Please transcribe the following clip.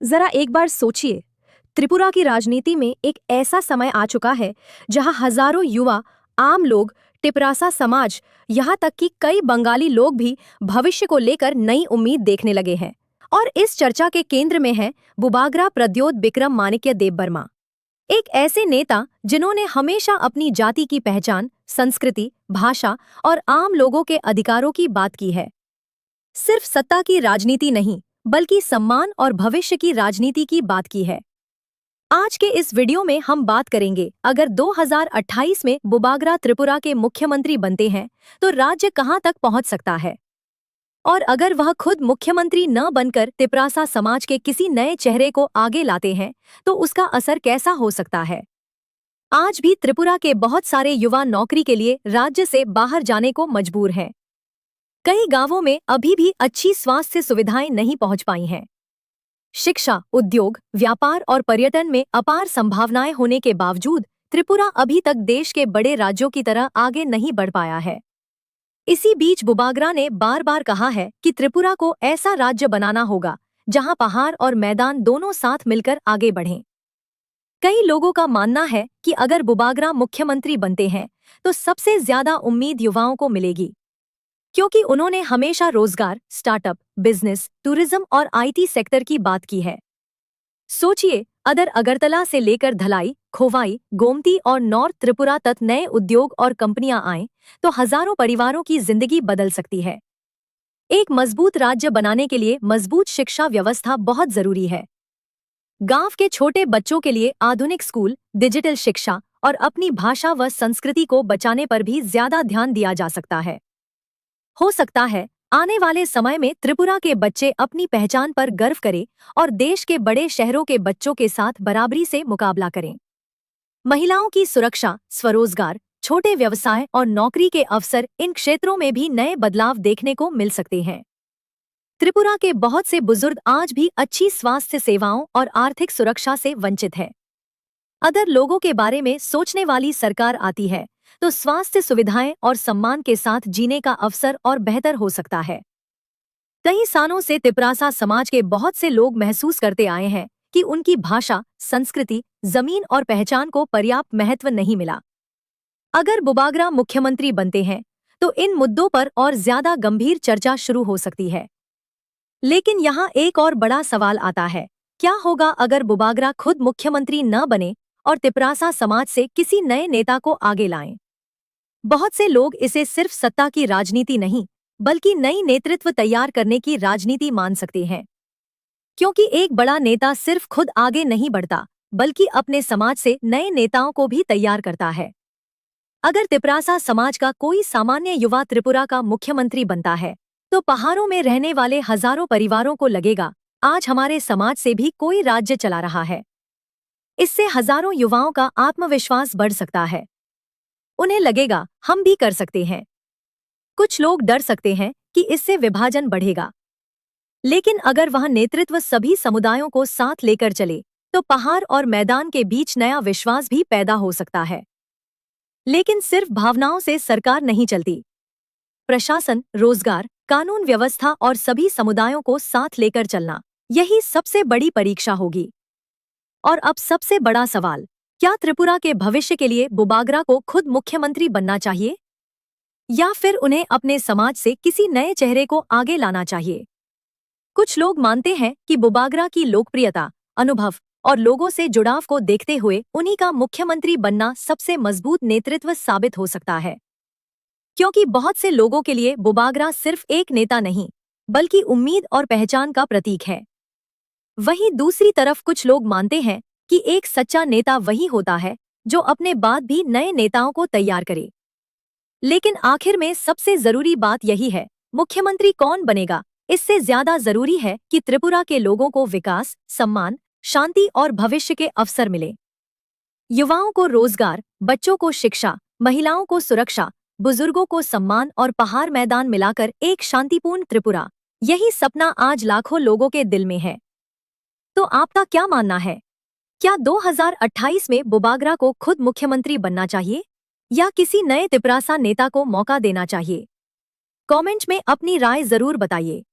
जरा एक बार सोचिए, त्रिपुरा की राजनीति में एक ऐसा समय आ चुका है जहां हजारों युवा, आम लोग, टिपरासा समाज, यहाँ तक कि कई बंगाली लोग भी भविष्य को लेकर नई उम्मीद देखने लगे हैं। और इस चर्चा के केंद्र में है बुबागरा प्रद्योत बिक्रम माणिक्य देबबर्मा, एक ऐसे नेता जिन्होंने हमेशा अपनी जाति की पहचान, संस्कृति, भाषा और आम लोगों के अधिकारों की बात की है। सिर्फ सत्ता की राजनीति नहीं, बल्कि सम्मान और भविष्य की राजनीति की बात की है। आज के इस वीडियो में हम बात करेंगे, अगर 2028 में बुबागरा त्रिपुरा के मुख्यमंत्री बनते हैं तो राज्य कहां तक पहुंच सकता है, और अगर वह खुद मुख्यमंत्री न बनकर तिपरासा समाज के किसी नए चेहरे को आगे लाते हैं तो उसका असर कैसा हो सकता है। आज भी त्रिपुरा के बहुत सारे युवा नौकरी के लिए राज्य से बाहर जाने को मजबूर हैं। कई गांवों में अभी भी अच्छी स्वास्थ्य सुविधाएं नहीं पहुंच पाई हैं। शिक्षा, उद्योग, व्यापार और पर्यटन में अपार संभावनाएं होने के बावजूद त्रिपुरा अभी तक देश के बड़े राज्यों की तरह आगे नहीं बढ़ पाया है। इसी बीच बुबागरा ने बार बार कहा है कि त्रिपुरा को ऐसा राज्य बनाना होगा जहां पहाड़ और मैदान दोनों साथ मिलकर आगे बढ़ें। कई लोगों का मानना है कि अगर बुबागरा मुख्यमंत्री बनते हैं तो सबसे ज्यादा उम्मीद युवाओं को मिलेगी, क्योंकि उन्होंने हमेशा रोजगार, स्टार्टअप, बिजनेस, टूरिज्म और आईटी सेक्टर की बात की है। सोचिए, अगर अगरतला से लेकर धलाई, खोवाई, गोमती और नॉर्थ त्रिपुरा तक नए उद्योग और कंपनियां आएं तो हजारों परिवारों की जिंदगी बदल सकती है। एक मजबूत राज्य बनाने के लिए मजबूत शिक्षा व्यवस्था बहुत जरूरी है। गांव के छोटे बच्चों के लिए आधुनिक स्कूल, डिजिटल शिक्षा और अपनी भाषा व संस्कृति को बचाने पर भी ज्यादा ध्यान दिया जा सकता है। हो सकता है आने वाले समय में त्रिपुरा के बच्चे अपनी पहचान पर गर्व करें और देश के बड़े शहरों के बच्चों के साथ बराबरी से मुकाबला करें। महिलाओं की सुरक्षा, स्वरोजगार, छोटे व्यवसाय और नौकरी के अवसर, इन क्षेत्रों में भी नए बदलाव देखने को मिल सकते हैं। त्रिपुरा के बहुत से बुजुर्ग आज भी अच्छी स्वास्थ्य सेवाओं और आर्थिक सुरक्षा से वंचित हैं। अगर लोगों के बारे में सोचने वाली सरकार आती है तो स्वास्थ्य सुविधाएं और सम्मान के साथ जीने का अवसर और बेहतर हो सकता है। कई सालों से तिपरासा समाज के बहुत से लोग महसूस करते आए हैं कि उनकी भाषा, संस्कृति, जमीन और पहचान को पर्याप्त महत्व नहीं मिला। अगर बुबागरा मुख्यमंत्री बनते हैं तो इन मुद्दों पर और ज्यादा गंभीर चर्चा शुरू हो सकती है। लेकिन यहाँ एक और बड़ा सवाल आता है, क्या होगा अगर बुबागरा खुद मुख्यमंत्री न बने और तिपरासा समाज से किसी नए नेता को आगे लाएं? बहुत से लोग इसे सिर्फ सत्ता की राजनीति नहीं, बल्कि नई नेतृत्व तैयार करने की राजनीति मान सकते हैं, क्योंकि एक बड़ा नेता सिर्फ खुद आगे नहीं बढ़ता, बल्कि अपने समाज से नए नेताओं को भी तैयार करता है। अगर तिपरासा समाज का कोई सामान्य युवा त्रिपुरा का मुख्यमंत्री बनता है तो पहाड़ों में रहने वाले हजारों परिवारों को लगेगा, आज हमारे समाज से भी कोई राज्य चला रहा है। इससे हजारों युवाओं का आत्मविश्वास बढ़ सकता है। उन्हें लगेगा, हम भी कर सकते हैं। कुछ लोग डर सकते हैं कि इससे विभाजन बढ़ेगा, लेकिन अगर वह नेतृत्व सभी समुदायों को साथ लेकर चले तो पहाड़ और मैदान के बीच नया विश्वास भी पैदा हो सकता है। लेकिन सिर्फ भावनाओं से सरकार नहीं चलती। प्रशासन, रोजगार, कानून व्यवस्था और सभी समुदायों को साथ लेकर चलना, यही सबसे बड़ी परीक्षा होगी। और अब सबसे बड़ा सवाल, क्या त्रिपुरा के भविष्य के लिए बुबागरा को खुद मुख्यमंत्री बनना चाहिए, या फिर उन्हें अपने समाज से किसी नए चेहरे को आगे लाना चाहिए? कुछ लोग मानते हैं कि बुबागरा की लोकप्रियता, अनुभव और लोगों से जुड़ाव को देखते हुए उन्हीं का मुख्यमंत्री बनना सबसे मजबूत नेतृत्व साबित हो सकता है, क्योंकि बहुत से लोगों के लिए बुबागरा सिर्फ एक नेता नहीं, बल्कि उम्मीद और पहचान का प्रतीक है। वहीं दूसरी तरफ कुछ लोग मानते हैं कि एक सच्चा नेता वही होता है जो अपने बाद भी नए नेताओं को तैयार करे। लेकिन आखिर में सबसे जरूरी बात यही है, मुख्यमंत्री कौन बनेगा, इससे ज्यादा जरूरी है कि त्रिपुरा के लोगों को विकास, सम्मान, शांति और भविष्य के अवसर मिले। युवाओं को रोजगार, बच्चों को शिक्षा, महिलाओं को सुरक्षा, बुजुर्गों को सम्मान और पहाड़ मैदान मिलाकर एक शांतिपूर्ण त्रिपुरा, यही सपना आज लाखों लोगों के दिल में है। तो आपका क्या मानना है? क्या 2028 में बुबागरा को खुद मुख्यमंत्री बनना चाहिए या किसी नए तिपरासा नेता को मौका देना चाहिए? कमेंट में अपनी राय जरूर बताइए।